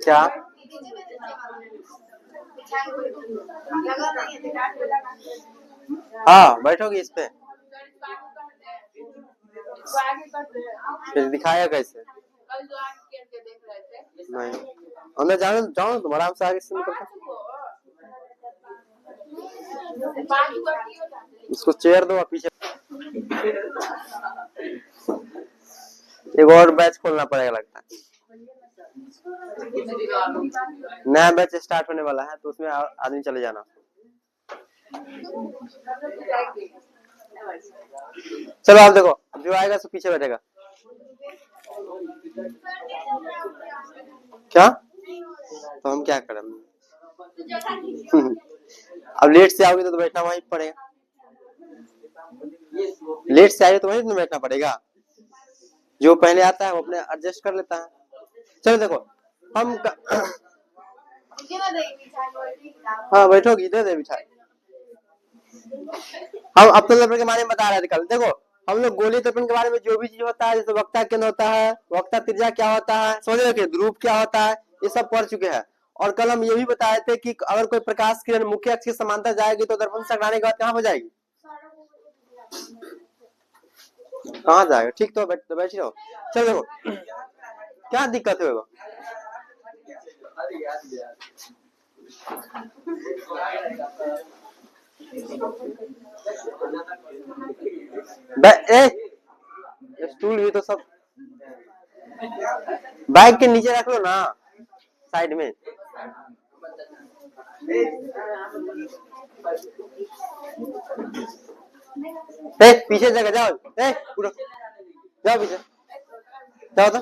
क्या हाँ बैठोगी इस पे, फिर दिखाया कैसे? नहीं अंदर जाओ जाओ तुम आराम से आगे से निकल के। उसको चेयर दो पीछे। एक और बैच खोलना पड़ेगा लगता है, नया बैच स्टार्ट होने वाला है तो उसमें आदमी चले जाना। चलो आप देखो जो आएगा सो पीछे बैठेगा। क्या तो हम क्या करें? अब लेट से आओगे तो बैठना वहीं पड़ेगा, लेट से आएगा तो वहीं तो बैठना पड़ेगा। जो पहले आता है वो अपने एडजस्ट कर लेता है। चलो देखो हम हाँ बैठोगी, दे दे बिठाई। हम अब्दुल दर्पण के बारे में बता रहे थे कल। देखो हम लोग गोलीय दर्पण के बारे में जो भी चीज होता है, जैसे वक्ता केंद्र होता है, वक्ता त्रिज्या क्या होता है, समझ रहे, ध्रुव क्या होता है, ये सब पढ़ चुके हैं। और कल हम ये भी बताए थे कि अगर कोई प्रकाश किरण मुख्य अक्ष के समांतर जाएगी तो दर्पण से टकराने के बाद कहाँ पर जाएगी? कहाँ जाएगा? ठीक तो बैठ रहो। चलो देखो क्या दिक्कत है वो? स्टूल भी तो सब बाइक के नीचे रख लो ना, साइड में। पीछे जगह जाओ, पूरा जाओ पीछे जाओ तो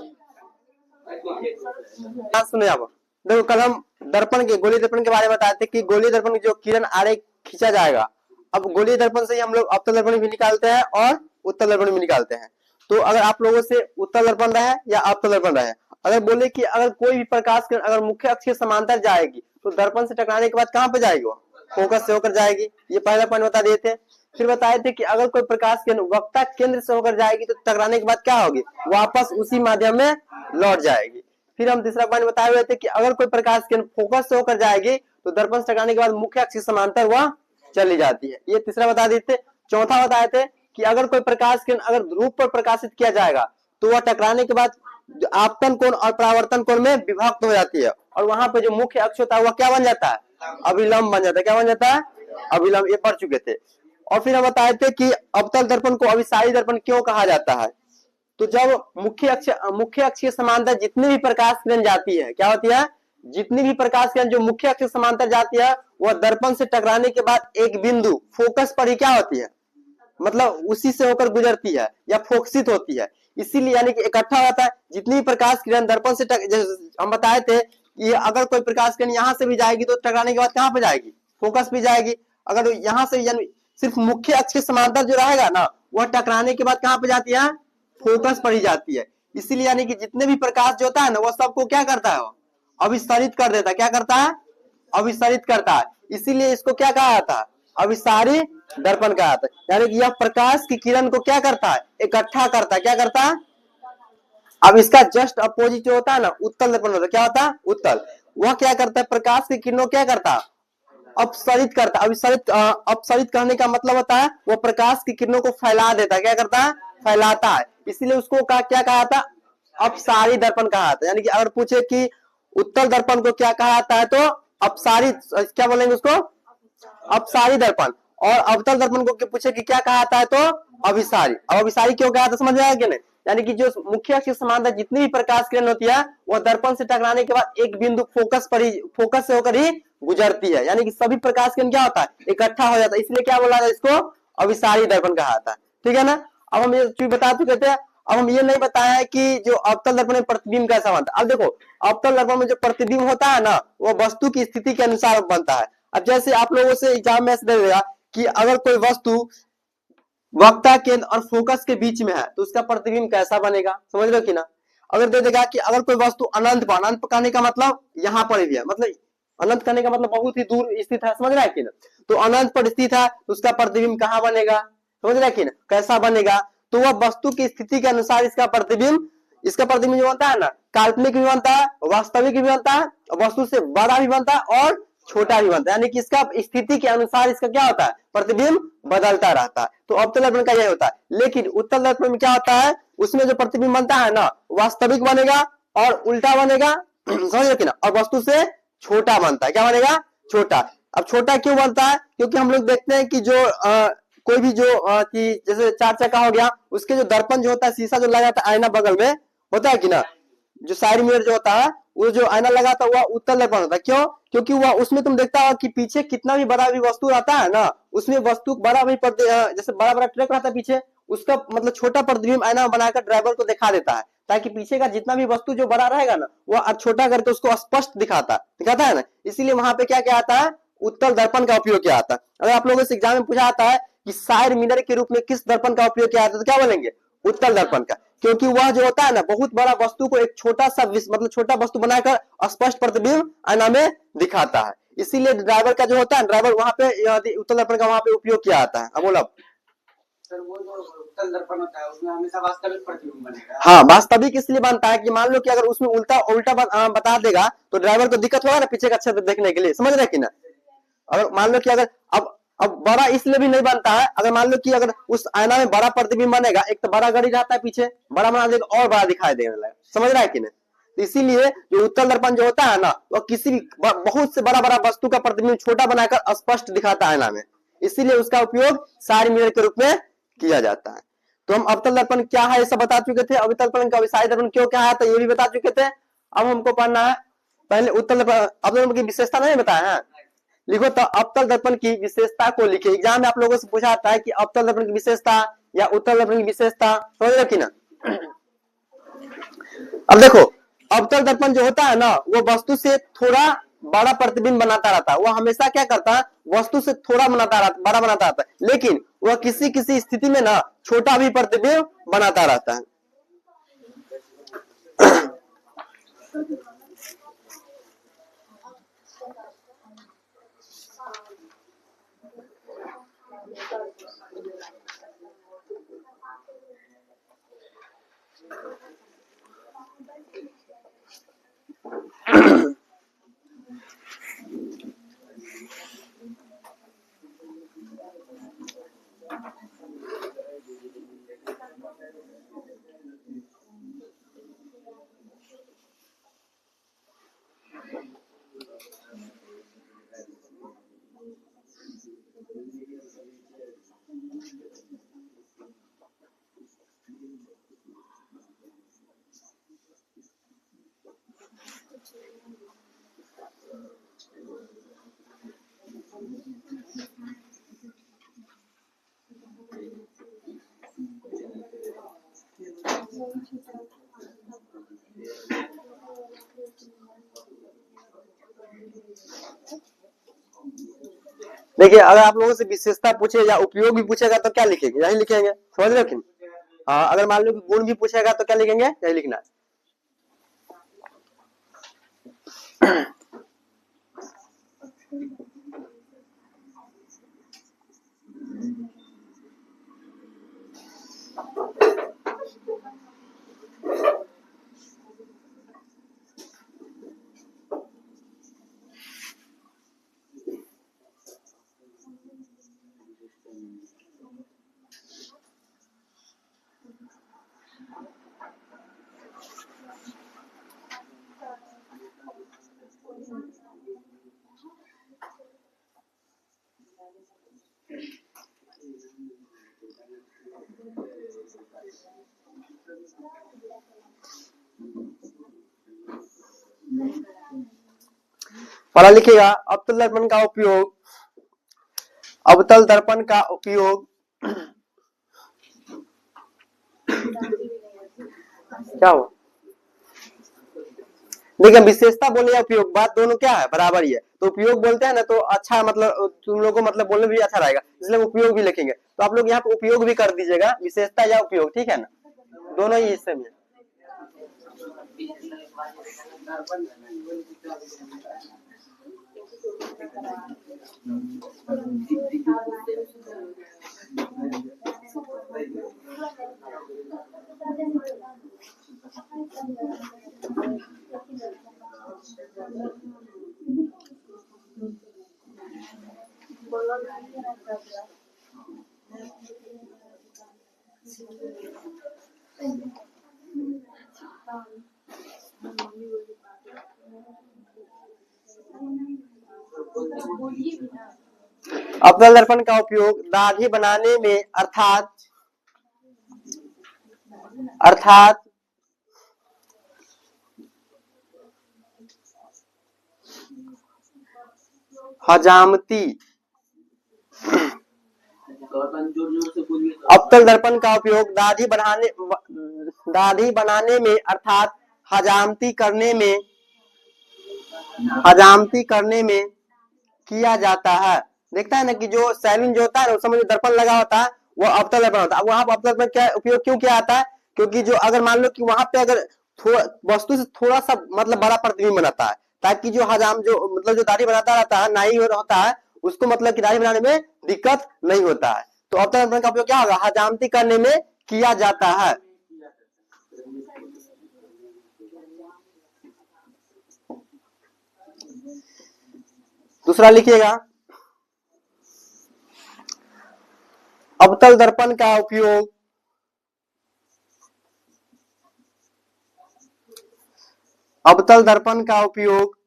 सुनो जाओ। देखो कल हम दर्पण के गोलीय दर्पण के बारे में बताते कि गोलीय दर्पण जो किरण आरेख खींचा जाएगा, अब गोलीय दर्पण से हम लोग अवतल दर्पण भी निकालते हैं और उत्तल दर्पण भी निकालते हैं। तो अगर आप लोगों से उत्तल दर्पण रहे या अवतल दर्पण रहे, अगर बोले कि अगर कोई भी प्रकाश किरण अगर मुख्य अक्ष के समांतर जाएगी तो दर्पण से टकराने के बाद कहाँ पे जाएगी? वो फोकस से होकर जाएगी। ये पहला पॉइंट बता दिए थे। फिर बताए थे कि अगर कोई प्रकाश किरण वक्ता केंद्र से होकर जाएगी तो टकराने के बाद क्या होगी? वापस उसी माध्यम में लौट जाएगी। फिर हम तीसरा पॉइंट बताए हुए थे कि अगर कोई प्रकाश किरण फोकस से होकर जाएगी तो दर्पण से टकराने के बाद मुख्य अक्ष के समांतर वह चली जाती है। ये तीसरा बता दिए थे। चौथा बताए थे कि अगर कोई प्रकाश किरण अगर ध्रुव पर प्रकाशित किया जाएगा तो वह टकराने के बाद आपतन कोण और परावर्तन कोण में विभक्त हो जाती है और वहां पे जो मुख्य अक्ष होता है वह क्या बन जाता है? अभिलंब बन जाता है। क्या बन जाता है? अभिलंब। ये पढ़ चुके थे। और फिर हम बताए थे कि अवतल दर्पण को अभिसारी दर्पण क्यों कहा जाता है? तो जब मुख्य अक्ष के समांतर जितनी भी प्रकाश किरण जाती है, क्या होती है? जितनी भी प्रकाश किरण जो मुख्य अक्ष के समांतर जाती है वह दर्पण से टकराने के बाद एक बिंदु फोकस पर ही क्या होती है? मतलब उसी से होकर गुजरती है या फोकसित होती है। इसीलिए यानी कि इकट्ठा होता है। जितनी भी प्रकाश किरण दर्पण से हम बताए थे कि अगर कोई प्रकाश किरण यहाँ से भी जाएगी तो टकराने के बाद कहाँ पे जाएगी? फोकस भी जाएगी। अगर यहाँ से यानी सिर्फ मुख्य अक्ष के समांतर जो रहेगा ना वह टकराने के बाद कहाँ पे जाती है? फोकस पर ही जाती है। इसीलिए यानी कि जितने भी प्रकाश जो होता है ना वह सबको क्या करता है? अभिसारित कर देता है। क्या करता है? अभिसारित करता है। इसीलिए इसको क्या कहा जाता है? अभिसारी दर्पण कहा जाता है। यानी कि यह प्रकाश की किरण को क्या करता है? इकट्ठा करता है। क्या करता है? अब इसका जस्ट अपोजिट जो होता है ना उत्तल दर्पण होता है। क्या होता है? उत्तल। वह क्या करता है? प्रकाश की किरणों क्या करता है? अपसरित करता है। अपसरित करने का मतलब होता है वो प्रकाश की किरणों को फैला देता है। क्या करता है? फैलाता है। इसलिए उसको क्या कहा था? अपसारी दर्पण कहा जाता है। यानी कि अगर पूछे कि उत्तल दर्पण को क्या कहा जाता है तो अपसारी, क्या बोलेंगे उसको? अपसारी दर्पण। और अवतल दर्पण को पूछे कि क्या कहा जाता है तो अभिसारी। अब अभिसारी क्यों कहा था समझ आया कि नहीं? यानी कि जो मुख्य अक्ष के समांतर जितनी भी प्रकाश किरण होती है वह दर्पण से टकराने के बाद एक बिंदु फोकस से होकर ही गुजरती है। यानी कि सभी प्रकाश किरण क्या होता है, इकट्ठा हो जाता है, इसलिए क्या बोला था इसको, अभिसारी दर्पण कहा था। ठीक है ना? अब हम ये चीज बता चुके थे। अब हम ये नहीं बताया है कि जो अवतल दर्पण में प्रतिबिंब कैसा बनता है। अब देखो, अवतल दर्पण में जो प्रतिबिंब होता है ना, वो वस्तु की स्थिति के अनुसार बनता है। अब जैसे आप लोगों से एग्जाम में दे देगा कि अगर कोई वस्तु वक्ता केंद्र और फोकस के बीच में है तो उसका प्रतिबिंब कैसा बनेगा, समझ रहे हो कि ना? अगर दे देगा कि अगर कोई वस्तु अनंत पर कहने का मतलब यहाँ पर भी है, मतलब अनंत करने का मतलब बहुत ही दूर स्थित है, समझ रहा है कि ना? तो अनंत पर स्थित है तो उसका प्रतिबिंब कहाँ बनेगा, समझ रहा है कि ना, कैसा बनेगा? तो वह वस्तु की स्थिति के अनुसार इसका प्रतिबिंब जो बनता है ना, काल्पनिक भी बनता है, वास्तविक भी बनता है, वस्तु से बड़ा भी बनता है और छोटा भी बनता है। यानी कि इसका स्थिति के अनुसार इसका क्या होता है, प्रतिबिंब बदलता रहता है। तो अवतल दर्पण का यही होता है। लेकिन उत्तल दर्पण में क्या होता है, उसमें जो प्रतिबिंब बनता है ना, वास्तविक बनेगा और उल्टा बनेगा, समझ रहे कि ना, और वस्तु से छोटा बनता है। क्या बनेगा, छोटा। अब छोटा क्यों बनता है, क्योंकि हम लोग देखते हैं कि जो कोई भी जो कि जैसे 4 चक्का हो गया, उसके जो दर्पण जो होता है, शीशा जो लगा जाता है आईना बगल में, होता है कि ना, जो साइड मिरर जो होता है, वो जो आईना लगा था वह उत्तल दर्पण होता है। क्यों? क्योंकि वह उसमें तुम देखता हो कि पीछे कितना भी बड़ा भी वस्तु रहता है ना, उसमें वस्तु बड़ा भी जैसे बड़ा बड़ा ट्रक रहता है पीछे, उसका मतलब छोटा प्रतिबिंब आईना बनाकर ड्राइवर को दिखा देता है, ताकि पीछे का जितना भी वस्तु जो बड़ा रहेगा ना, वह छोटा करके उसको स्पष्ट दिखाता है ना। इसीलिए वहां पे क्या क्या आता है, उत्तल दर्पण का उपयोग किया आता है। अगर आप लोगों से एग्जाम में पूछा आता है कि साइड मिरर के रूप में किस दर्पण का उपयोग किया जाता है, तो क्या बोलेंगे, उत्तल दर्पण का। क्योंकि वह जो होता है ना, बहुत बड़ा वस्तु को एक छोटा सा मतलब छोटा वस्तु बनाकर स्पष्ट प्रतिबिंब आईना में दिखाता है। इसीलिए ड्राइवर का जो होता है, ड्राइवर वहां पे उत्तल दर्पण का वहां पे उपयोग किया जाता है। अब बोलो सर, वो जो उत्तल दर्पण होता है उसमें हमेशा वास्तविक प्रतिबिंब बनेगा। हाँ, वास्तविक इसलिए बनता है कि मान लो कि अगर उसमें उल्टा उल्टा बता देगा तो ड्राइवर को दिक्कत होगा ना पीछे का अच्छे से देखने के लिए, समझ रहे कि ना? अगर मान लो कि अगर अब बड़ा इसलिए भी नहीं बनता है, अगर मान लो कि अगर उस आईना में बड़ा प्रतिबिंब बनेगा, एक तो बड़ा गाड़ी रहता है पीछे, बड़ा बना देगा और बड़ा दिखाई देने लगेगा, समझ रहा है कि नहीं? तो इसीलिए जो उत्तल दर्पण जो होता है ना, वो किसी भी बहुत से बड़ा बड़ा वस्तु का प्रतिबिंब छोटा बनाकर स्पष्ट दिखाता है आईना में। इसीलिए उसका उपयोग साइड मिरर के रूप में किया जाता है। तो हम अवतल दर्पण क्या है ये सब बता चुके थे, अवतल दर्पण का अभिसारी दर्पण क्यों क्या है तो ये भी बता चुके थे। अब हमको पढ़ना है पहले उत्तल दर्पण, अवतल दर्पण की विशेषता नहीं बताया है, लिखो तो अवतल दर्पण की विशेषता को लिखे। एग्जाम में आप लोगों से पूछा जाता है कि अवतल दर्पण की विशेषता या उत्तल दर्पण की विशेषता, समझ रहे कि ना? अब देखो, अवतल दर्पण जो होता है ना, वो वस्तु से थोड़ा बड़ा प्रतिबिंब बनाता रहता है। वो हमेशा क्या करता है, वस्तु से थोड़ा बड़ा बनाता रहता है, लेकिन वह किसी किसी स्थिति में ना छोटा भी प्रतिबिंब बनाता रहता है। देखिए, अगर आप लोगों से विशेषता पूछे या उपयोग भी पूछेगा तो क्या लिखेंगे, यही लिखेंगे, समझ रहे हो? अगर मान लो कि गुण भी पूछेगा तो क्या लिखेंगे, यही लिखना है। पहला लिखिएगा, अवतल दर्पण का उपयोग, अवतल दर्पण का उपयोग क्या हो, देखिए विशेषता बोले या उपयोग, बात दोनों क्या है, बराबर ही है। तो उपयोग बोलते हैं ना तो अच्छा, मतलब तुम लोगों को मतलब बोलने में भी अच्छा रहेगा, इसलिए उपयोग भी लिखेंगे। तो आप लोग यहाँ पे उपयोग भी कर दीजिएगा, विशेषता या उपयोग, ठीक है ना, दोनों ही इससे में। अवतल दर्पण का उपयोग दाढ़ी बनाने में अर्थात हजामती, अवतल दर्पण का उपयोग दाढ़ी बनाने में अर्थात हजामती करने में किया जाता है। देखता है ना कि जो सैलून जो होता है ना उसमें जो दर्पण लगा होता है वो अवतल दर्पण होता है। वहां पर अवतल दर्पण क्या उपयोग क्यों किया जाता है, क्योंकि जो अगर मान लो कि वहां पे अगर थोड़ा वस्तु से थोड़ा सा मतलब बड़ा प्रतिबिंब बनाता है, ताकि जो हजाम जो मतलब जो दाढ़ी बनाता रहता है नाई होता है उसको मतलब कि दाढ़ी बनाने में दिक्कत नहीं होता है। तो अवतल दर्पण का उपयोग क्या होगा, हजामती करने में किया जाता है। दूसरा लिखिएगा, अवतल दर्पण का उपयोग अवतल दर्पण का उपयोग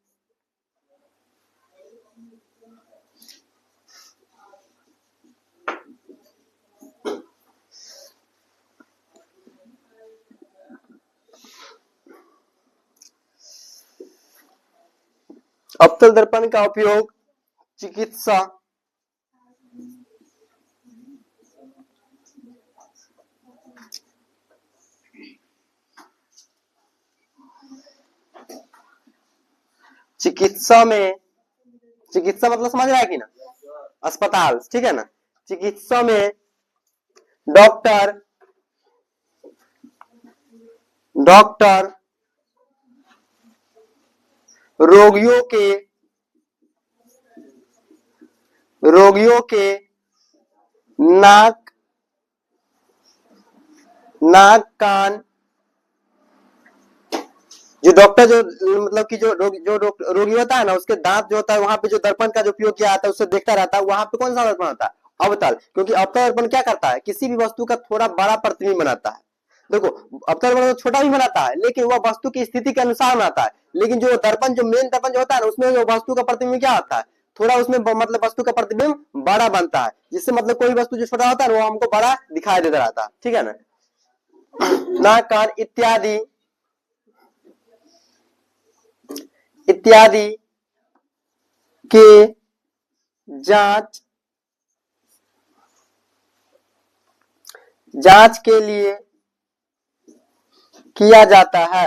अवतल दर्पण का उपयोग चिकित्सा में, चिकित्सा मतलब समझ रहा है कि ना, अस्पताल, ठीक है ना, चिकित्सा में डॉक्टर रोगियों के नाक कान, जो डॉक्टर जो मतलब कि जो रोगी होता है ना उसके दांत जो होता है वहां पे जो दर्पण का जो उपयोग किया जाता है उससे देखता रहता है, वहां पे कौन सा दर्पण होता है, अवतल। क्योंकि अवतल दर्पण क्या करता है, किसी भी वस्तु का थोड़ा बड़ा प्रतिबिंब बनाता है। देखो अवतल दर्पण छोटा भी बनाता है लेकिन वह वस्तु की स्थिति के अनुसार बनाता है, लेकिन जो दर्पण जो मेन दर्पण जो होता है ना उसमें जो वस्तु का प्रतिबिंब क्या होता है, थोड़ा उसमें मतलब वस्तु का प्रतिबिंब बड़ा बनता है, जिससे मतलब कोई वस्तु जो छोटा होता है वो हमको बड़ा दिखाई देता रहता है, ठीक है ना। नाक कान इत्यादि के जांच के लिए किया जाता है।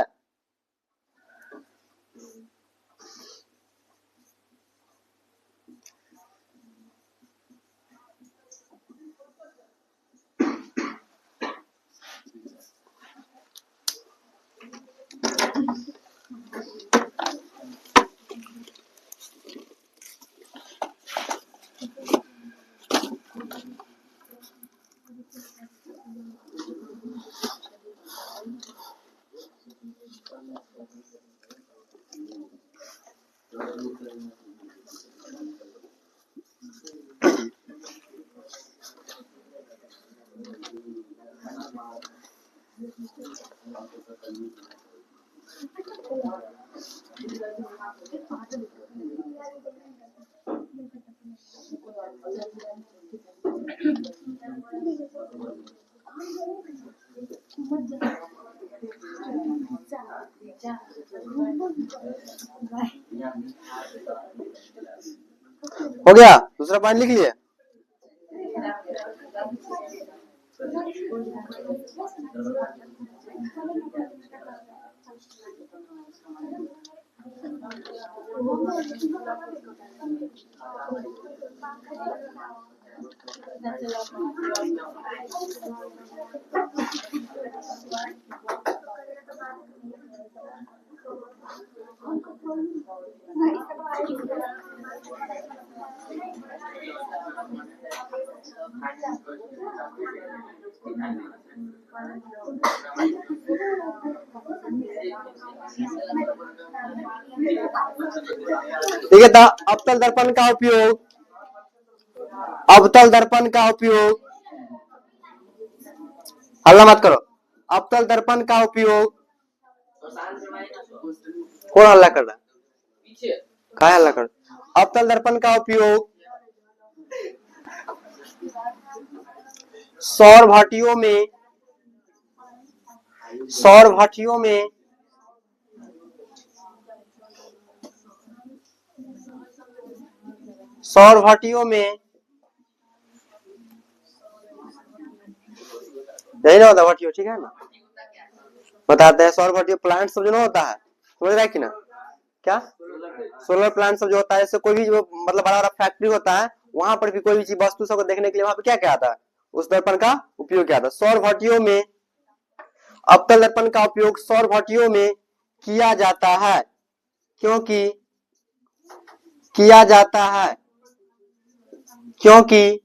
हो गया, दूसरा पॉइंट लिख लिए। ठीक है, तो अवतल दर्पण का उपयोग, अवतल दर्पण का उपयोग, हल्ला मत करो। अवतल दर्पण का उपयोग, कौन हल्ला कर रहा है? क्या हल्ला कर? अवतल दर्पण का उपयोग सौर भट्टियों में, सौर भट्टियों में सौर भट्टियों में यही ना होता भट्टियों, ठीक है ना, बताते हैं। सौर भट्टियों प्लांट सब जो ना होता है, समझ रहा है कि ना, क्या सोलर प्लांट सब जो होता है, जैसे कोई भी जो मतलब बड़ा बड़ा फैक्ट्री होता है, वहां पर भी कोई भी चीज वस्तु सबको देखने के लिए वहां पे क्या क्या आता है, उस दर्पण का उपयोग किया था। सौर भट्टियों में अवतल दर्पण का उपयोग सौर भट्टियों में किया जाता है, क्योंकि किया जाता है क्योंकि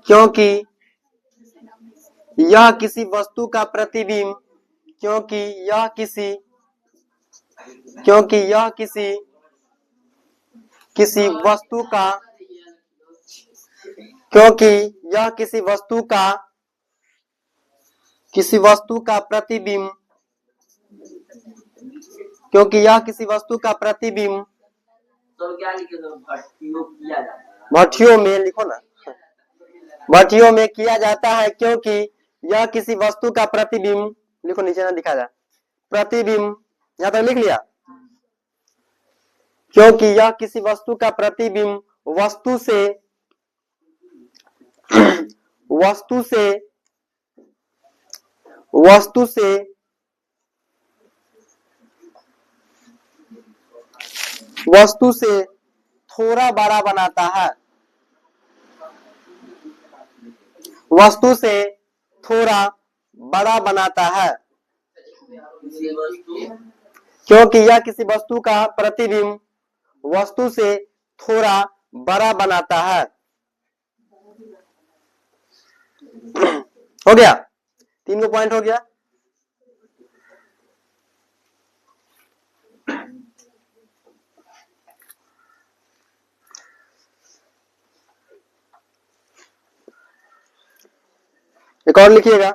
क्योंकि यह किसी वस्तु का प्रतिबिंब, क्योंकि यह किसी किसी वस्तु का, क्योंकि यह किसी वस्तु का प्रतिबिंब, क्योंकि यह किसी वस्तु का प्रतिबिंब तो क्या लिखे तो भट्टियों किया जाता है, भट्टियों में लिखो ना, भट्टियों में किया जाता है, क्योंकि यह किसी वस्तु का प्रतिबिंब, लिखो नीचे ना दिखा जाए, प्रतिबिंब यहां तक लिख लिया, क्योंकि यह किसी वस्तु का प्रतिबिंब वस्तु से वस्तु से वस्तु से वस्तु से थोड़ा बड़ा बनाता है, वस्तु से थोड़ा बड़ा बनाता है, क्योंकि यह किसी वस्तु का प्रतिबिंब वस्तु से थोड़ा बड़ा बनाता है। हो गया, 3 को पॉइंट हो गया। एक और लिखिएगा,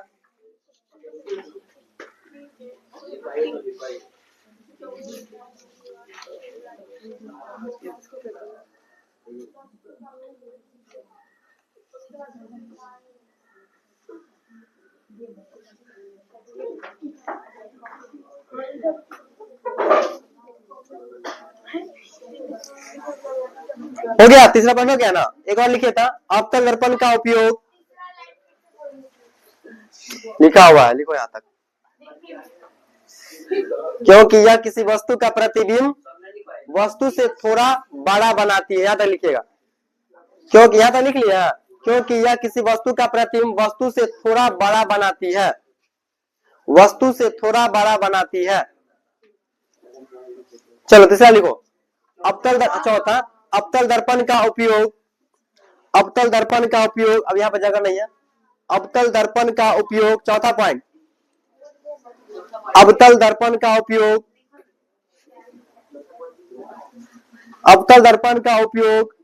हो गया, तीसरा पॉइंट हो गया ना। एक और लिखिए था, अवतल दर्पण का उपयोग, लिखा हुआ है, लिखो यहां तक, क्योंकि यह किसी वस्तु का प्रतिबिंब वस्तु से थोड़ा बड़ा बनाती है, यहां तक लिखिएगा, क्योंकि यहां तक लिख लिया, क्योंकि यह किसी वस्तु का प्रतिबिंब वस्तु से थोड़ा बड़ा बनाती है, वस्तु से थोड़ा बड़ा बनाती है। चलो तीसरा लिखो, अवतल चौथा, अवतल दर्पण का उपयोग, अवतल दर्पण का उपयोग, अब यहाँ पर जगह नहीं है, अवतल दर्पण का उपयोग, चौथा पॉइंट, अवतल दर्पण का उपयोग, अवतल दर्पण का उपयोग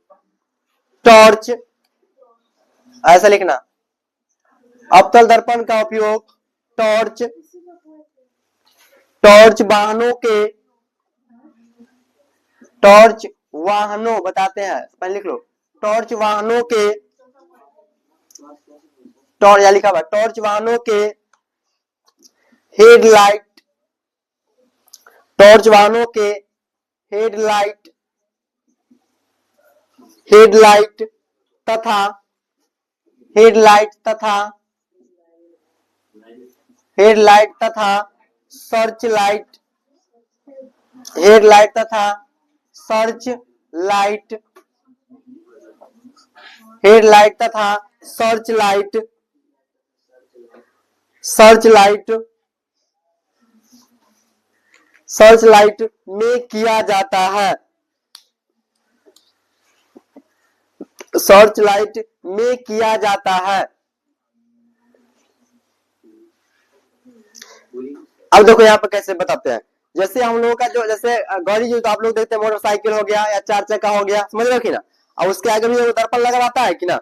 टॉर्च, ऐसा लिखना, अवतल दर्पण का उपयोग टॉर्च, टॉर्च वाहनों के, टॉर्च वाहनों बताते हैं, पहले लिख लो, टॉर्च वाहनों के, टॉर्च या लिखा हुआ, टॉर्च वाहनों के हेडलाइट, टॉर्च वाहनों के हेडलाइट हेडलाइट तथा हेडलाइट तथा हेडलाइट तथा सर्च लाइट हेडलाइट तथा सर्च लाइट हेडलाइट तथा search light search light search light में किया जाता है। सर्च लाइट में किया जाता है। अब देखो यहाँ पे कैसे बताते हैं। जैसे हम लोगों का जो जैसे गाड़ी जो तो आप लोग देखते हैं मोटरसाइकिल हो गया या चार चक्का हो गया, समझ रहे हो कि ना। और उसके आगे भी दर्पण लगा रहता है कि ना,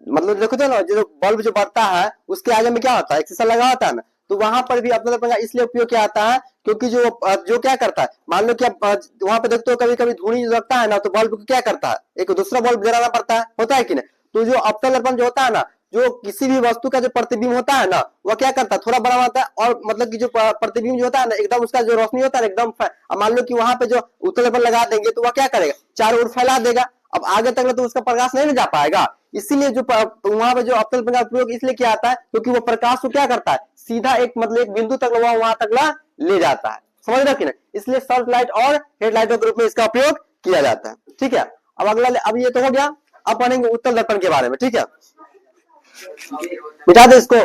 मतलब देखो तो ना जो बल्ब जो बढ़ता है उसके आगे में क्या होता है, एक शीशा लगा होता है ना। तो वहां पर भी अपना दर्पण का इसलिए उपयोग किया जाता है क्योंकि जो जो क्या करता है, मान लो कि आप वहां पे देखते हो कभी कभी धुनी जो लगता है ना, तो बल्ब को क्या करता है, एक दूसरा बल्ब जलाना पड़ता है, होता है कि नहीं। तो जो अवतल दर्पण जो होता है ना, जो किसी भी वस्तु का जो प्रतिबिंब होता है ना, वह क्या करता है, थोड़ा बड़ा होता है और मतलब कि जो प्रतिबिंब जो होता है ना, एकदम उसका जो रोशनी होता है एकदम, मान लो कि वहां पे जो उत्तल दर्पण लगा देंगे तो वह क्या करेगा, चारों ओर फैला देगा। अब आगे तक तो उसका प्रकाश नहीं जा पाएगा। इसीलिए जो वहां पे जो अवतल दर्पण का उपयोग इसलिए किया जाता है क्योंकि वो प्रकाश को क्या करता है, सीधा एक मतलब एक बिंदु तक वहां तक ले जाता है, समझ रहे हो कि नहीं। इसलिए सर्च लाइट और हेडलाइटों के रूप में इसका उपयोग किया जाता है। ठीक है, अब अगला, अब ये तो हो गया। अब पढ़ेंगे उत्तल दर्पण के बारे में। ठीक है, मिटा दे इसको।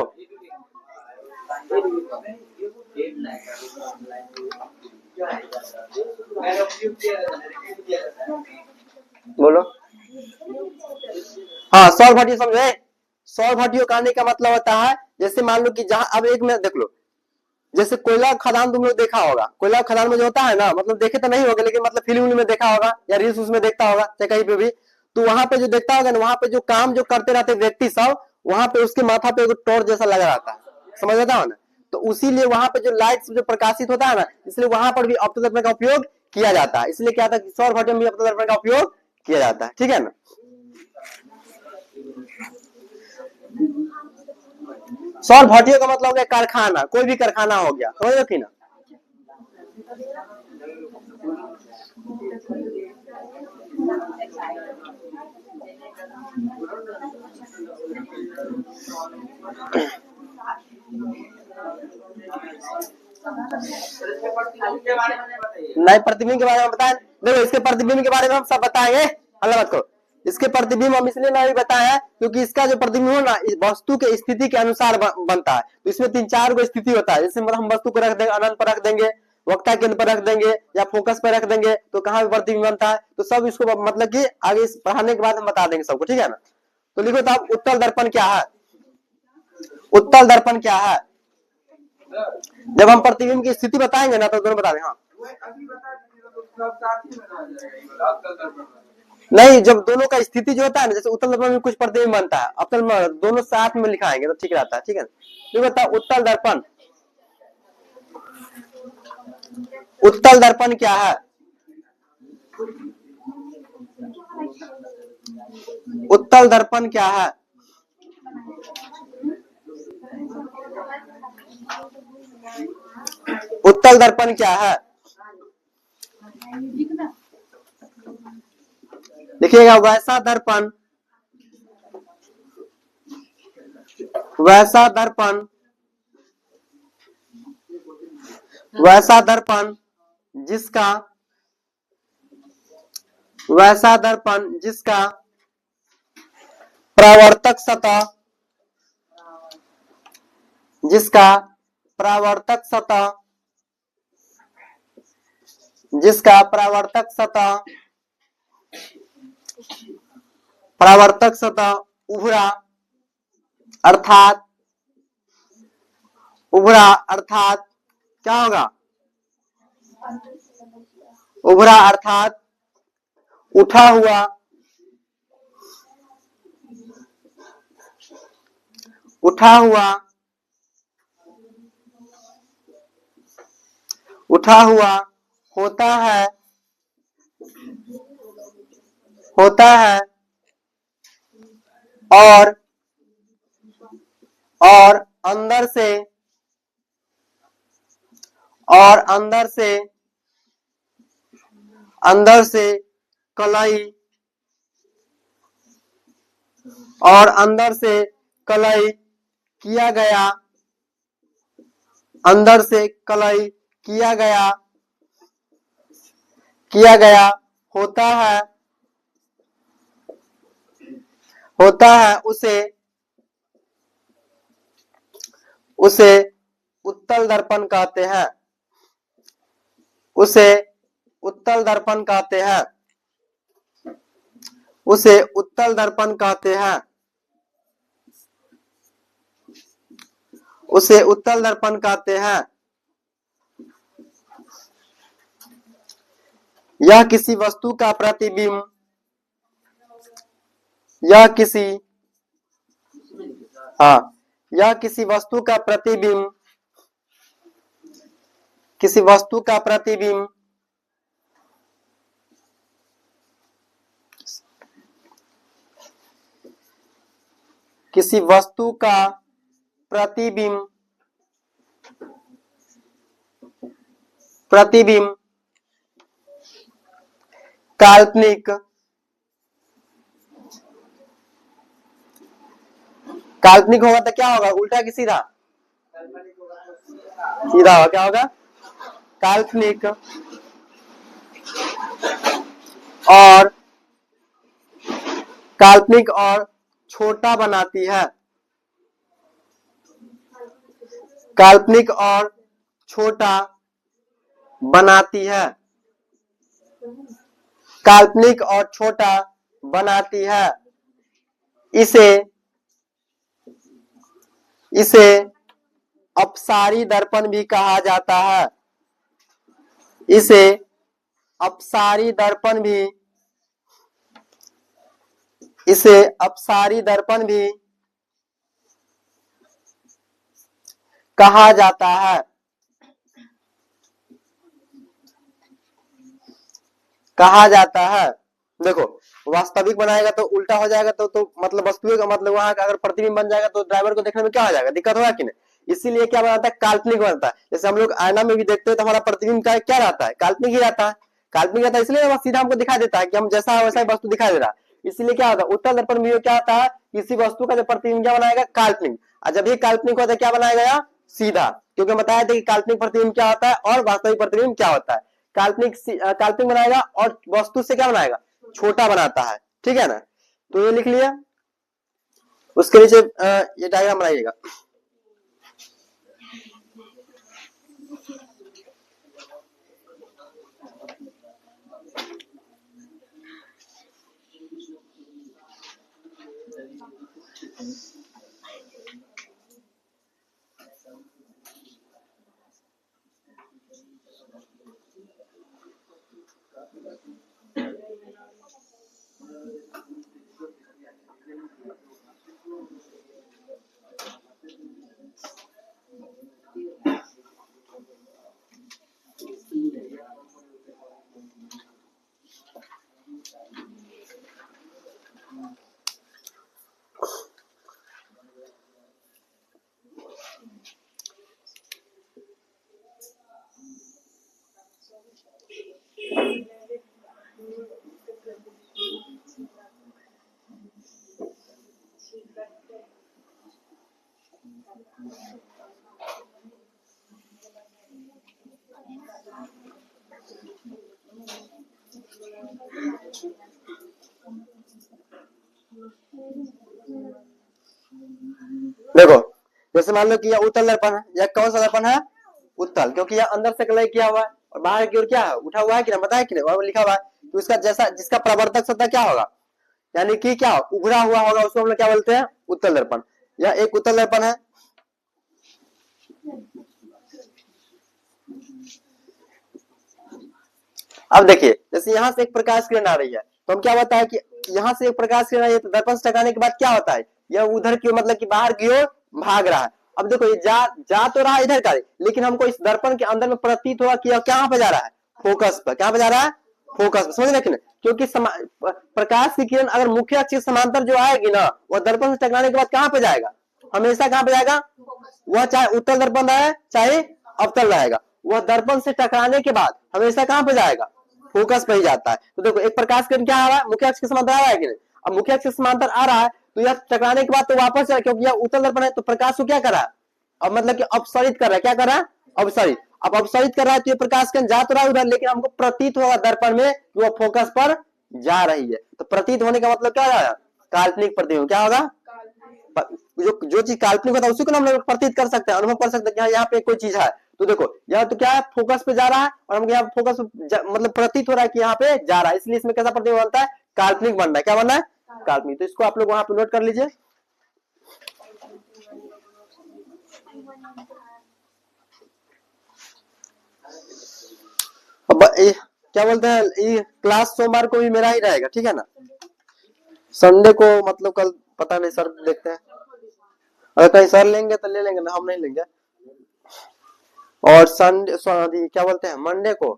बोलो। हाँ, सौर भाटियों समझे। सौर भाटियों का आने का मतलब होता है, जैसे मान लो कि जहां अब एक में देख लो, जैसे कोयला खदान तुम लोग देखा होगा, कोयला खदान में जो होता है ना, मतलब देखे तो नहीं होगा लेकिन मतलब फिल्म में देखा होगा या रील्स उसमें देखता होगा चाहे कहीं पे भी। तो वहां पे जो देखता होगा ना, वहां पे जो काम जो करते रहते व्यक्ति सब, वहां पे उसके माथा पे एक टॉर्च जैसा लगा रहता है, समझ आता हो ना। तो उसीलिए वहां पे जो लाइट जो प्रकाशित होता है ना, इसलिए वहां पर भी ऑप्टिकल दर्पण का उपयोग किया जाता है। इसलिए क्या था कि सौर भाटियों में भी ऑप्टिकल दर्पण का उपयोग किया जाता है। ठीक है ना। सौर भाटियों का मतलब है कारखाना, कोई भी कारखाना हो गया, समझ रहे ना। नहीं, प्रतिबिंब के बारे में बताएं। देखो, इसके प्रतिबिंब के बारे में हम सब बताएंगे, अल्लाह बात को। इसके प्रतिबिंब हम इसलिए नहीं बताया क्योंकि इसका जो प्रतिबिंब हो ना, इस वस्तु के स्थिति के अनुसार बनता है। तो इसमें 3-4 को स्थिति होता है। जैसे हम वस्तु को रख देंगे, अनंत पर रख देंगे, वक्ता केंद्र पर रख देंगे या फोकस पर रख देंगे, तो कहाँ भी प्रतिबिंब बनता है। तो सब इसको मतलब कि आगे पढ़ाने के बाद हम बता देंगे सबको। ठीक है ना। तो लिखो तो आप, उत्तल दर्पण क्या है। उत्तल दर्पण क्या है, जब हम प्रतिबिंब की स्थिति बताएंगे ना तो दोनों बता दें। हाँ, नहीं, जब दोनों का स्थिति जो होता है ना, जैसे उत्तल दर्पण में कुछ प्रतिबिंब बनता है, अवतल में दोनों साथ में लिखाएंगे तो ठीक रहता है। ठीक है, तो बताओ उत्तल दर्पण, उत्तल दर्पण क्या है। उत्तल दर्पण क्या है। उत्तल दर्पण क्या है, देखिएगा। वैसा दर्पण, वैसा दर्पण, वैसा दर्पण जिसका, वैसा दर्पण जिसका परावर्तक सतह, जिसका परावर्तक सतह, जिसका परावर्तक सतह, परावर्तक सतह उभरा, अर्थात उभरा अर्थात क्या होगा, उभरा अर्थात उठा हुआ, उठा हुआ, उठा हुआ होता है, होता है और अंदर से, और अंदर से, अंदर से कलई, और अंदर से कलई किया गया, अंदर से कलई किया गया होता है उसे उत्तल दर्पण कहते हैं, उसे उत्तल दर्पण कहते हैं, उसे उत्तल दर्पण कहते हैं, उसे उत्तल दर्पण कहते हैं। यह किसी वस्तु का प्रतिबिंब, यह किसी वस्तु का प्रतिबिंब, किसी वस्तु का प्रतिबिंब किसी वस्तु का प्रतिबिंब काल्पनिक होगा तो क्या होगा, उल्टा कि सीधा? सीधा होगा। क्या होगा? काल्पनिक और छोटा बनाती है, काल्पनिक और छोटा बनाती है, काल्पनिक और छोटा बनाती है। इसे अपसारी दर्पण भी कहा जाता है, इसे अपसारी दर्पण भी कहा जाता है, देखो वास्तविक बनाएगा तो उल्टा हो जाएगा, तो मतलब वस्तु का मतलब वहां का अगर प्रतिबिंब बन जाएगा तो ड्राइवर को देखने में क्या हो जाएगा, दिक्कत होगा कि नहीं। इसीलिए क्या बनाता है, काल्पनिक बनता है। जैसे हम लोग आईना में भी देखते हैं तो हमारा प्रतिबिंब क्या रहता है, काल्पनिक ही रहता है, इसलिए वो सीधा हमको दिखाई देता है कि हम जैसा है वैसा ही वस्तु दिखाई दे रहा है। इसीलिए क्या होता है, उत्तल दर्पण में क्या होता है, किसी वस्तु का जो प्रतिबिंब क्या बनाएगा, काल्पनिक। और जब ये काल्पनिक होता है क्या बनाएगा, सीधा, क्योंकि बताया था कि काल्पनिक प्रतिबिंब क्या होता है और वास्तविक प्रतिबिंब क्या होता है। काल्पनिक बनाएगा और वस्तु से क्या बनाएगा, छोटा बनाता है, ठीक है ना। तो ये लिख लिया, उसके नीचे ये डायग्राम बनाइएगा। देखो जैसे मान लो कि यह उत्तल दर्पण है, यह कौन सा दर्पण है, उत्तल, क्योंकि यह अंदर से कलई किया हुआ है और बाहर की ओर क्या है, उठा हुआ है कि नहीं, बताया कि नहीं, वहां लिखा हुआ है। तो इसका जैसा जिसका प्रवर्तक सतह क्या होगा, यानी कि क्या उभरा हुआ होगा, उसको हम लोग क्या बोलते हैं, उत्तल दर्पण। यह एक उत्तल दर्पण है। अब देखिए जैसे यहाँ से एक प्रकाश किरण आ रही है, तो हम क्या होता है कि यहाँ से एक प्रकाश किरण आई है, तो दर्पण से टकराने के बाद क्या होता है, यह उधर की मतलब कि बाहर की ओर भाग रहा है। अब देखो ये जा तो रहा है इधर का, लेकिन हमको इस दर्पण के अंदर में प्रतीत हुआ कि यह कहाँ पे जा रहा है, फोकस पर। कहाँ पे जा रहा है, फोकस पर, समझ रहे, क्योंकि प्रकाश की किरण अगर मुख्य अक्ष के समांतर जो आएगी ना, वह दर्पण से टकराने के बाद कहाँ पे जाएगा, हमेशा कहाँ पे जाएगा, वह चाहे उत्तल दर्पण रहे चाहे अवतल रहेगा, वह दर्पण से टकराने के बाद हमेशा कहाँ पे जाएगा, फोकस पर ही जाता है। तो देखो एक प्रकाश किरण क्या आ रहा है, मुख्य अक्ष के समांतर आ रहा है कि नहीं। अब मुख्य अक्ष के समांतर आ रहा है तो यह टकराने के बाद तो वापस चला, क्योंकि यह उत्तल दर्पण है तो प्रकाश को क्या करा, अब मतलब कि अपसरित कर रहा है, क्या कर रहा है, अपसरित। अब अपसरित कर रहा है तो ये प्रकाश किरण जा तो रहा है उधर, लेकिन हमको प्रतीत होगा दर्पण में कि वो फोकस पर जा रही है। तो प्रतीत होने का मतलब क्या होगा, काल्पनिक प्रतिबिंब। क्या होगा, जो चीज काल्पनिक होता है उसी को हम लोग प्रतीत कर सकते हैं, अनुभव कर सकते हैं कि हाँ यहाँ पे कोई चीज है। तो देखो यहाँ तो क्या है, फोकस पे जा रहा है और हम यहाँ फोकस मतलब प्रतीत हो रहा है कि यहाँ पे जा रहा है, इसलिए इसमें कैसा प्रतिबिंब बनता है, काल्पनिक बनना है। क्या बनना है, काल्पनिक। तो इसको आप लोग वहां पे नोट कर लीजिए। अब क्या बोलते हैं, ये क्लास सोमवार को भी मेरा ही रहेगा, ठीक है ना। संडे को मतलब कल पता नहीं, सर देखते हैं, अगर कहीं सर लेंगे तो ले लेंगे, ना हम नहीं लेंगे। और संडे क्या बोलते हैं, मंडे को,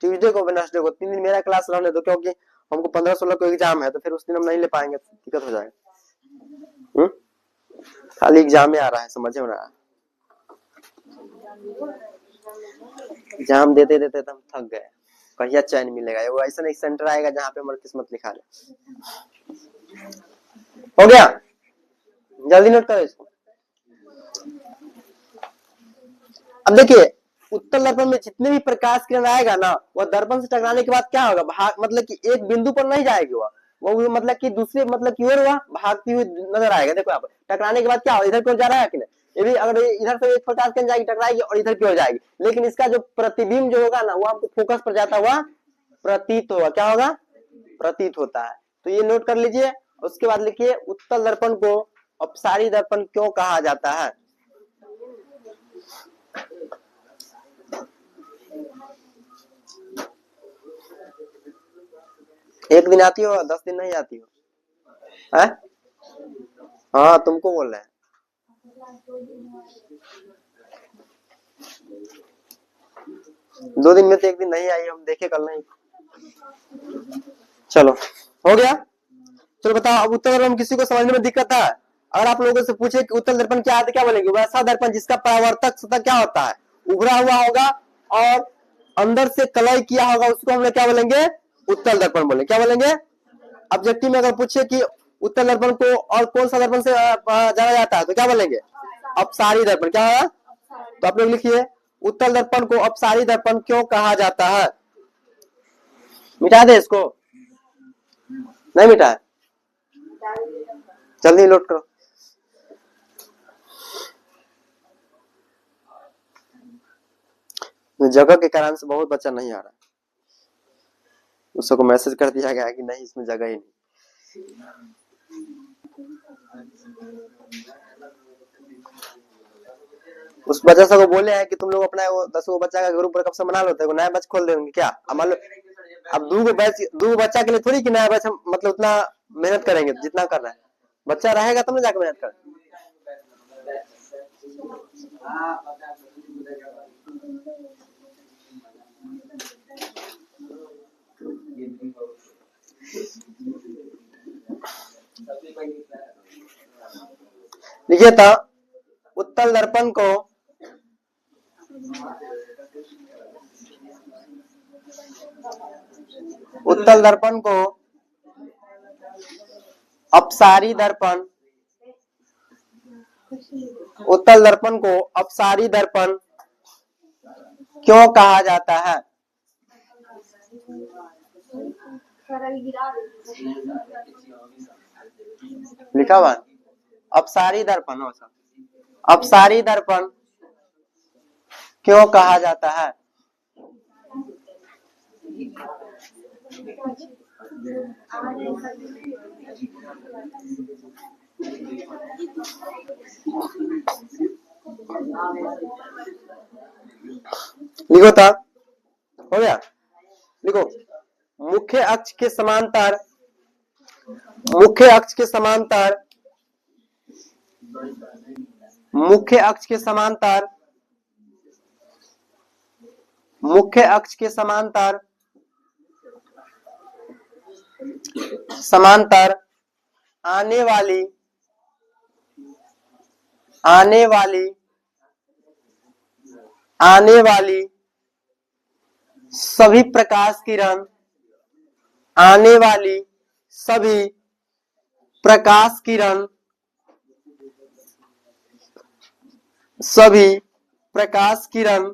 ट्यूसडे को, वेडनेसडे को 3 दिन मेरा क्लास रहने दो, क्योंकि हमको 15-16 को एग्जाम है, तो फिर उस दिन हम नहीं ले पाएंगे, दिक्कत हो जाएगा। खाली एग्जाम में आ रहा है, समझ में रहा है। एग्जाम देते देते तो हम थक गए, कहिया चैन मिलेगा। वो ऐसा नहीं सेंटर आएगा जहाँ पे हमारी किस्मत लिखा है। हो गया, जल्दी नोट करो इसको। अब देखिए उत्तल दर्पण में जितने भी प्रकाश किरण आएगा ना, वह दर्पण से टकराने के बाद क्या होगा, भाग मतलब कि एक बिंदु पर नहीं जाएगी, वो मतलब कि दूसरे मतलब की ओर वह भागती हुई नजर आएगा। देखो आप टकराने के बाद क्या होगा, इधर की ओर जा रहा है कि नहीं, ये भी अगर इधर से एक प्रकाश किरण जाएगी टकराएगी और इधर की ओर जाएगी, लेकिन इसका जो प्रतिबिंब जो होगा ना, वो आपको फोकस पर जाता हुआ प्रतीत होगा। क्या होगा, प्रतीत होता है। तो ये नोट कर लीजिए। उसके बाद लिखिए, उत्तल दर्पण को अपसारी दर्पण क्यों कहा जाता है। एक दिन आती हो, 10 दिन नहीं आती हो, है? हाँ तुमको बोल रहे हैं। दो दिन में तो एक दिन नहीं आई, हम देखे कल नहीं। चलो हो गया। चलो बताओ, अब उत्तल दर्पण किसी को समझने में दिक्कत है? अगर आप लोगों से पूछे कि उत्तल दर्पण क्या है तो क्या बोलेंगे, वैसा दर्पण जिसका परावर्तक सतह क्या होता है, उभरा हुआ होगा और अंदर से कलई किया होगा, उसको हम लोग क्या बोलेंगे, उत्तल दर्पण बोलेंगे। क्या बोलेंगे, ऑब्जेक्टिव में अगर पूछे कि उत्तल दर्पण को और कौन सा दर्पण से जाना जाता है तो क्या बोलेंगे, अपसारी दर्पण। क्या होगा, तो आप लोग लिखिए, उत्तल दर्पण को अपसारी दर्पण क्यों कहा जाता है। मिटा दे इसको, नहीं मिटा है, जल्दी नोट करो। जगह के कारण से बहुत बच्चा नहीं आ रहा, उसको मैसेज कर दिया गया कि नहीं इसमें जगह ही नहीं। उस बच्चा सबको बोले हैं कि तुम लोग अपना 10 बच्चा का ग्रुप कब से बना लो, तो नया बैच खोल देंगे क्या। अब मान लो अब 2 बच्चा के लिए थोड़ी कि नया बैच हम मतलब उतना मेहनत करेंगे जितना कर रहा है, बच्चा रहेगा तब ना जाकर मेहनत कर। लिखिए था, उत्तल दर्पण को अपसारी दर्पण, उत्तल दर्पण को अपसारी दर्पण क्यों कहा जाता है। लिखा हुआ अपसारी दर्पण, अपसारी दर्पण क्यों कहा जाता है। लिखो था, हो गया। लिखो, मुख्य अक्ष के समांतर, मुख्य अक्ष के समांतर, मुख्य अक्ष के समांतर, मुख्य अक्ष के समांतर, समांतर आने वाली, आने वाली, आने वाली सभी प्रकाश किरण, आने वाली सभी प्रकाश किरण सभी प्रकाश किरण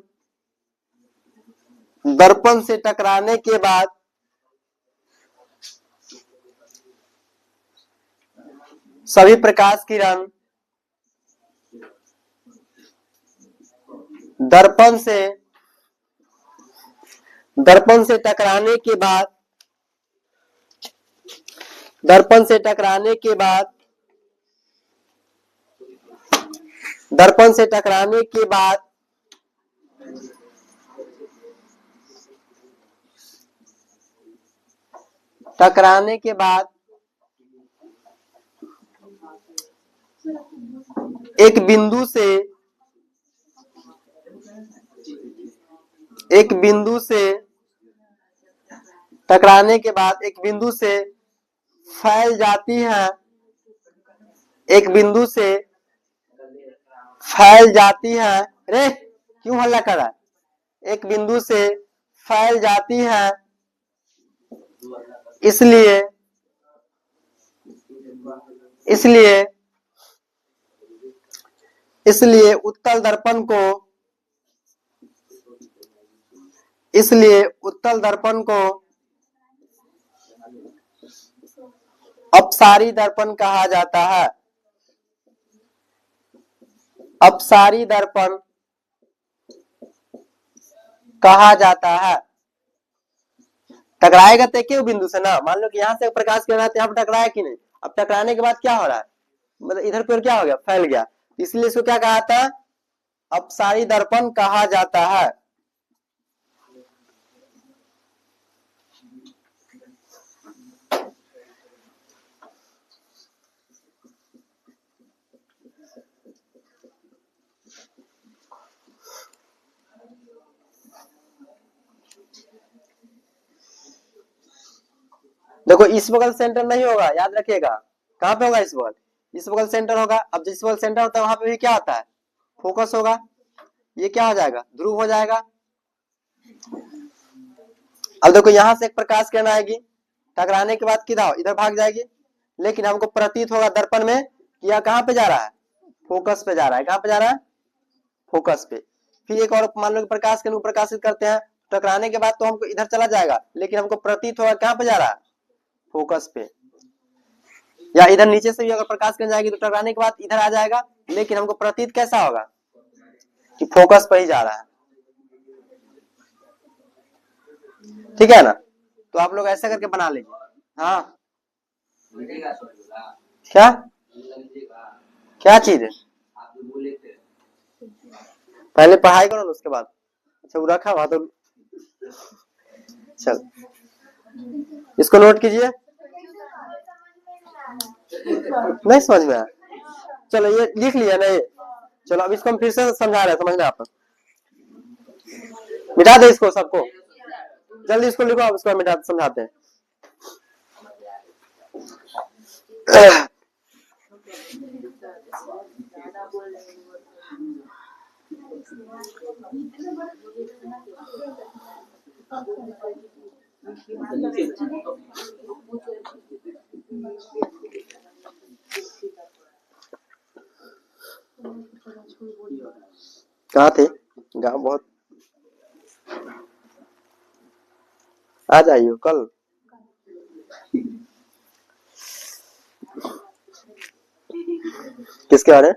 दर्पण से टकराने के बाद सभी प्रकाश किरण दर्पण से टकराने के बाद दर्पण से टकराने के बाद दर्पण से टकराने के बाद टकराने के बाद एक बिंदु से टकराने के बाद एक बिंदु से फैल जाती है, एक बिंदु से फैल जाती है। रे क्यों हल्ला कर रहा है? एक बिंदु से फैल जाती है, इसलिए उत्तल दर्पण को अपसारी दर्पण कहा जाता है। अपसारी दर्पण कहा जाता है। टकराएगा तो क्यों बिंदु से ना, मान लो कि यहाँ से प्रकाश किरण यहाँ पर टकराया कि नहीं, अब टकराने के बाद क्या हो रहा है, मतलब इधर पर क्या हो गया, फैल गया, इसलिए इसको क्या कहा था, अपसारी दर्पण कहा जाता है। देखो इस बगल सेंटर नहीं होगा, याद रखिएगा, कहां पे होगा, इस बगल सेंटर होगा। अब जिस बगल सेंटर होता है वहां पे भी क्या होता है, फोकस होगा, ये क्या हो जाएगा, ध्रुव हो जाएगा। अब देखो यहां से एक प्रकाश किरण आएगी, टकराने के बाद किधर इधर भाग जाएगी, लेकिन हमको प्रतीत होगा दर्पण में कि यह कहां पे जा रहा है, फोकस पे जा रहा है। कहां पे जा रहा है, फोकस पे। फिर एक और मान लो कि प्रकाश किरण को प्रकाशित करते हैं, टकराने के बाद तो हमको इधर चला जाएगा, लेकिन हमको प्रतीत होगा कहां पे जा रहा है, फोकस पे। या इधर नीचे से भी अगर प्रकाश किरण जाएगी तो टकराने के बाद इधर आ जाएगा, लेकिन हमको प्रतीत कैसा होगा कि फोकस पर ही जा रहा है। ठीक है ना, तो आप लोग ऐसा करके बना लीजिए। हाँ क्या चीज है, पहले पढ़ाई करो ना उसके बाद। अच्छा वो रखा हुआ तो चल इसको नोट कीजिए, नहीं समझ में आया, चलो ये लिख लिया ना ये। चलो अब इसको हम फिर से समझा रहे हैं, समझना आप मिटा दे इसको, सबको जल्दी इसको लिखो, आप इसको मिटा समझाते हैं। कहाँ थे, गाँव बहुत, आ जाइए कल। किसके बारे में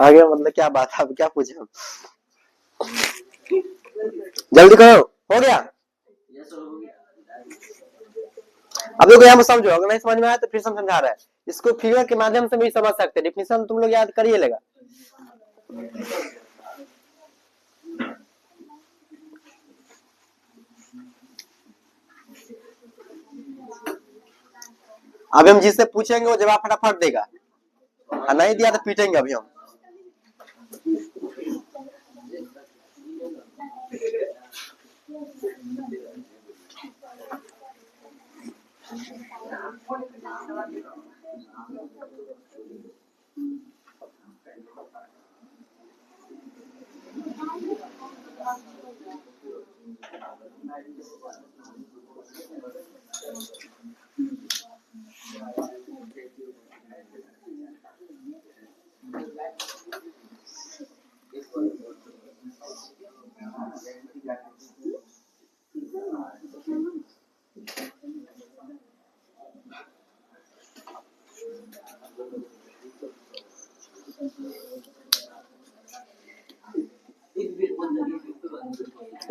आगे, मतलब क्या बात है, अब क्या पूछे हम, जल्दी करो, हो गया। अब देखो यहाँ समझो, अगर नहीं समझ में आया तो फिर हम समझा रहे हैं, इसको फिगर के माध्यम से भी समझ सकते हैं, डिफिनेशन तुम लोग याद करिए लेगा। अभी हम जिससे पूछेंगे वो जवाब फटाफट देगा, नहीं दिया तो पीटेंगे अभी हम।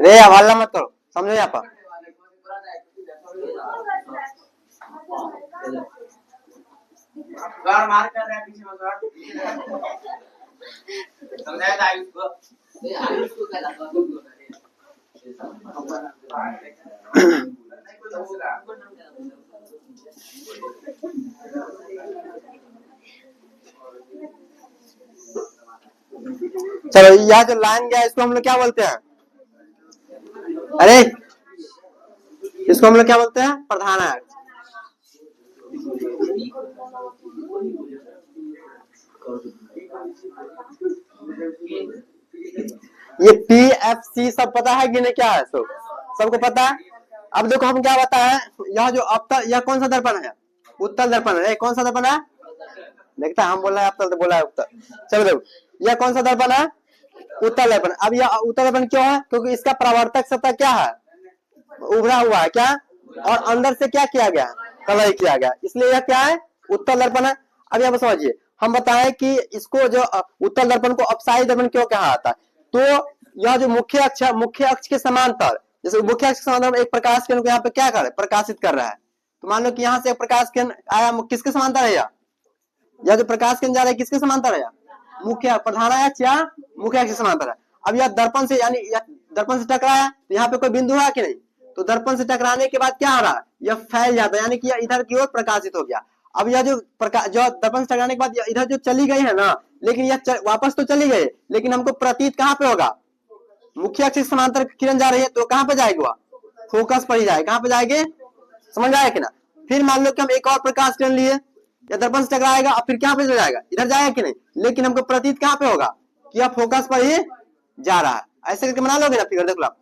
रे अब हल्ला मत करो, समझो यहाँ पर। गाड़ मार कर रहा है पीछे में गाड़ समझाया था आयुष को क्या लगा चलो यहाँ जो लाइन गया इसको हम लोग क्या बोलते हैं? अरे इसको हम लोग क्या बोलते हैं? प्रधानार्थ। ये PFC सब पता है कि नहीं? क्या है सबको पता है? अब देखो हम क्या बताएं, यह जो अवतल, यह कौन सा दर्पण है? उत्तल दर्पण है। कौन सा दर्पण है? देखता हम बोला है अवतल तो बोला है उत्तल। चलो देखो यह कौन सा दर्पण है? उत्तल दर्पण। अब यह उत्तल दर्पण क्यों है? क्योंकि इसका परावर्तक सतह क्या है? उभरा हुआ है क्या? और अंदर से क्या किया गया? कलई किया गया, इसलिए यह क्या है? उत्तल दर्पण है। अब यहाँ पर समझिए, हम बताएं कि इसको जो उत्तल दर्पण को अपसारी दर्पण क्यों कहा जाता है? तो यह जो मुख्य अक्ष के समांतर, जैसे मुख्य अक्ष के समांतर एक प्रकाश किरण को यहाँ पे क्या कर प्रकाशित कर रहा है, तो मान लो कि यहाँ से एक प्रकाश किरण आया, किसके समांतर है? यह जो प्रकाश किरण जा रहा है किसके समांतर है? मुख्य प्रधानायक्ष या मुख्य अक्ष के समांतर है। अब यह दर्पण से, यानी दर्पण से टकराया तो यहाँ पे कोई बिंदु है कि नहीं? तो दर्पण से टकराने के बाद क्या हो रहा है? यह फैल जाता है, यानी कि इधर की ओर प्रकाशित हो गया। अब यह जो दर्पण से टकराने के बाद इधर जो चली गई है ना, लेकिन यह वापस तो चली गई, लेकिन हमको प्रतीत कहाँ पे होगा? मुख्य अक्ष के समांतर किरण जा रही है तो कहाँ पे जाएगी? वह फोकस पर ही जाएगी। कहाँ पे जाएगी? समझ आया कि ना? फिर मान लो कि हम एक और प्रकाश किरण लिए, या दर्पण से टकराएगा और फिर क्या पे जाएगा? इधर जाएगा कि नहीं? लेकिन हमको प्रतीत कहाँ पे होगा? कि यह फोकस पर ही जा रहा है। ऐसे करके बना लोगे ना फिगर, देख लो आप,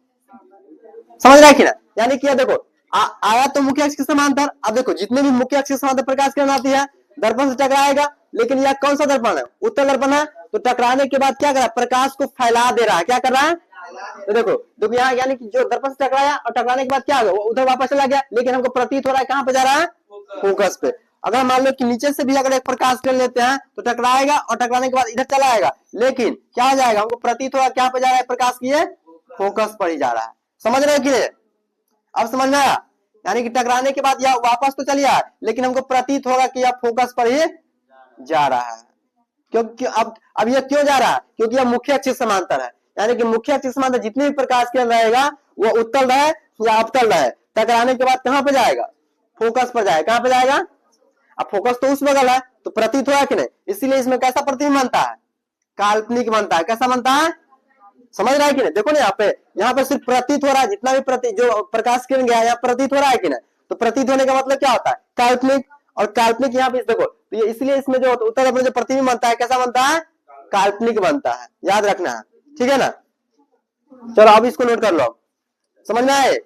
समझ रहा है कि ना? यानी कि देखो आया तो मुख्य अक्ष के समांतर। अब देखो जितने भी मुख्य अक्ष के समांतर प्रकाश किरण आती है दर्पण से टकराएगा, लेकिन यह कौन सा दर्पण है? उत्तल दर्पण है। तो टकराने के बाद क्या कर रहा है? प्रकाश को फैला दे रहा है। क्या कर रहा है? तो देखो यहाँ, यानी कि जो दर्पण से टकराया और टकराने के बाद क्या हो गया? वो उधर वापस चला गया, लेकिन हमको प्रतीत हो रहा है कहाँ पे जा रहा है? फोकस पे। अगर मान लो कि नीचे से भी अगर एक प्रकाश किरण लेते हैं तो टकराएगा और टकराने के बाद इधर चला आएगा, लेकिन क्या हो जाएगा? हमको प्रतीत होगा क्या पे जा रहा है? प्रकाश की फोकस पर ही जा रहा है। समझ रहे हो कि? अब समझ में आया? यानी कि टकराने के बाद यह वापस तो चलिए, लेकिन हमको प्रतीत होगा कि यह फोकस पर ही जा रहा है। क्योंकि अब यह क्यों जा रहा है? क्योंकि यह मुख्य अक्ष समांतर है। यानी कि मुख्य अक्ष समांतर जितने भी प्रकाश किरण रहेगा वो उत्तल रहे या अवतल रहे, टकराने के बाद कहां पे जाएगा? फोकस पर जाएगा। कहां पे जाएगा? अब फोकस तो उस बगल है, तो प्रतीत होगा कि नहीं? इसीलिए इसमें कैसा प्रतिबिंब बनता है? काल्पनिक बनता है। कैसा बनता है? समझ रहा है कि नहीं? देखो ना यहाँ पे सिर्फ प्रतीत हो रहा है, जितना भी जो प्रकाश किरण गया यहाँ प्रतीत हो रहा है कि नहीं? तो प्रतीत होने का मतलब क्या होता है? काल्पनिक। और काल्पनिक यहाँ पे देखो, तो ये इसलिए इसमें जो उत्तर जो प्रतिबिंब बनता है कैसा बनता है? काल्पनिक बनता है। याद रखना है, ठीक है ना? चलो अब इसको नोट कर लो, समझ में आए?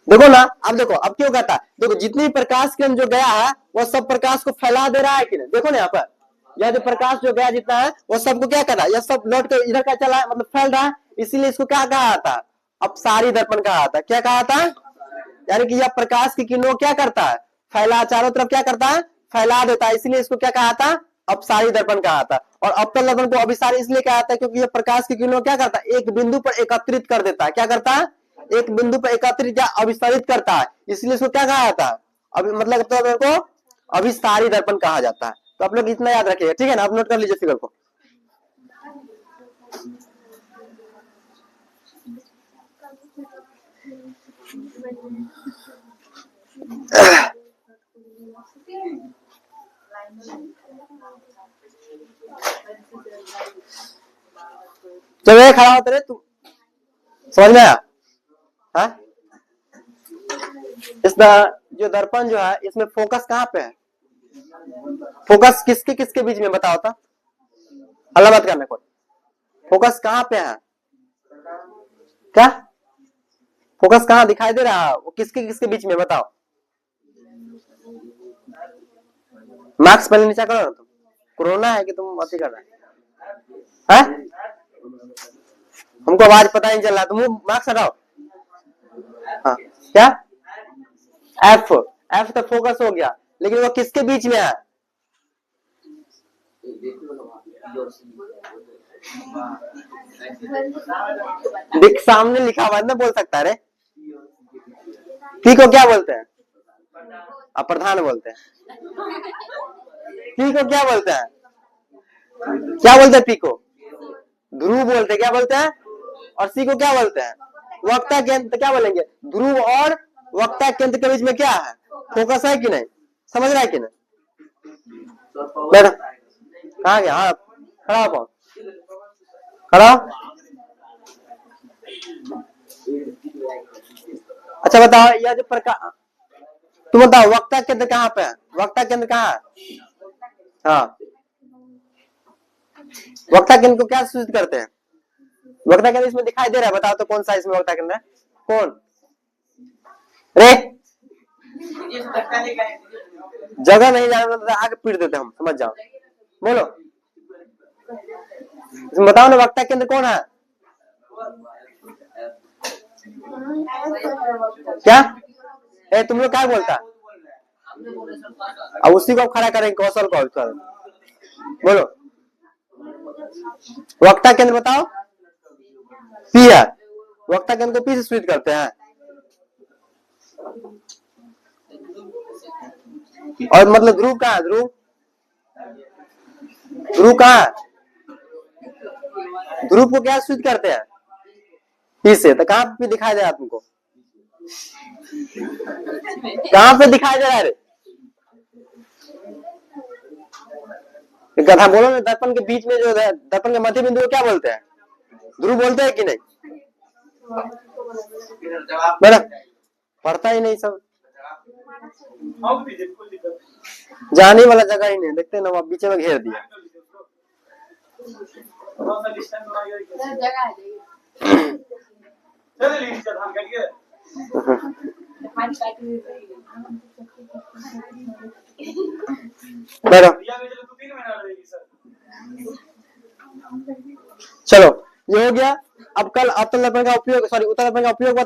देखो ना, अब देखो अब क्यों कहता है? देखो जितनी प्रकाश किरण जो गया है वो सब प्रकाश को फैला दे रहा है कि नहीं? देखो ना यहाँ पर यह जो प्रकाश जो गया जितना है वो सबको क्या कर रहा है? यह सब लौट कर इधर का चला है, मतलब फैल रहा है। इसीलिए इसको क्या कहा जाता है? अपसारी दर्पण कहा जाता है। क्या कहा जाता है? यानी कि यह प्रकाश की किरणों क्या करता है? फैला, चारों तरफ क्या करता है? फैला देता है। इसलिए इसको क्या कहा जाता है? अपसारी दर्पण कहा जाता है। और अवतल दर्पण को अभिसारी इसलिए कहा जाता है क्योंकि यह प्रकाश की किरणों क्या करता है? एक बिंदु पर एकत्रित कर देता है। क्या करता है? एक बिंदु पर एकत्रित या अभिसारित करता है। इसलिए इसको क्या कहा जाता है? अभी मतलब को अभिसारी दर्पण कहा जाता है। तो आप लोग इतना याद रखिएगा, ठीक है ना? आप नोट कर लीजिए फिगर को। चलो खड़ा होते रहे, तू समझ में आया? हाँ? इस जो दर्पण जो है इसमें फोकस कहाँ पे है? फोकस किसके किसके बीच में बताओ था? हल्ला मत करना कोई। फोकस कहाँ पे है? क्या फोकस कहाँ दिखाई दे रहा है? वो किसके किसके बीच में बताओ? मार्क्स पहले नीचा करो ना, तुम कोरोना है कि तुम अति कर रहे हैं? हमको आवाज पता नहीं चल रहा, तुम मार्क्स हटाओ। हाँ क्या? एफ तक फोकस हो गया, लेकिन वो किसके बीच में है? देख सामने लिखा हुआ है ना, बोल सकता है रे। पी को क्या बोलते हैं? अप्रधान बोलते हैं। पी को क्या बोलते हैं? क्या बोलते हैं? पी को ध्रुव बोलते हैं। क्या बोलते हैं? और सी को क्या बोलते हैं? वक्ता केंद्र। तो क्या बोलेंगे? ध्रुव और वक्ता केंद्र के बीच में क्या है? फोकस है कि नहीं? समझ रहा है कि नहीं? बैठो। कहाँ गया? हाँ खड़ा हो, खड़ा हो। अच्छा बताओ, यह जो प्रकार, तुम बताओ वक्ता केंद्र कहाँ पे है? वक्ता केंद्र कहाँ है? हाँ, वक्ता केंद्र को क्या सूचित करते हैं? वक्ता केंद्र इसमें दिखाई दे रहा है, बताओ तो कौन सा इसमें वक्ता केंद्र है? कौन रे? जगह नहीं जाना तो आगे पीट देते हम, समझ जाओ। बोलो, इसमें बताओ ना वक्ता केंद्र कौन है? क्या ए तुम लोग क्या बोलता? अब उसी को खड़ा करेंगे, कौशल को। बोलो वक्ता केंद्र बताओ। पी है, वक्ता केंद्र को पी से सूचित करते हैं। और मतलब ध्रुव कहाँ है? ध्रुव ध्रुव कहाँ है? ध्रुव को क्या सूचित करते हैं? पी से। तो कहाँ पे दिखाई दे रहा है तुमको? कहाँ पे दिखाई दे रहा है? गधा बोलो ना, दर्पण के बीच में जो है, दर्पण के मध्य बिंदु को क्या बोलते हैं? ध्रुव बोलते हैं कि नहीं? मेरा पढ़ता ही नहीं सब, जाने वाला जगह ही नहीं। देखते ना वहाँ बीच में घेर दिया। चलो ये हो गया। अब कल अवतल दर्पण का उपयोग, सॉरी उत्तल दर्पण का उपयोग बता।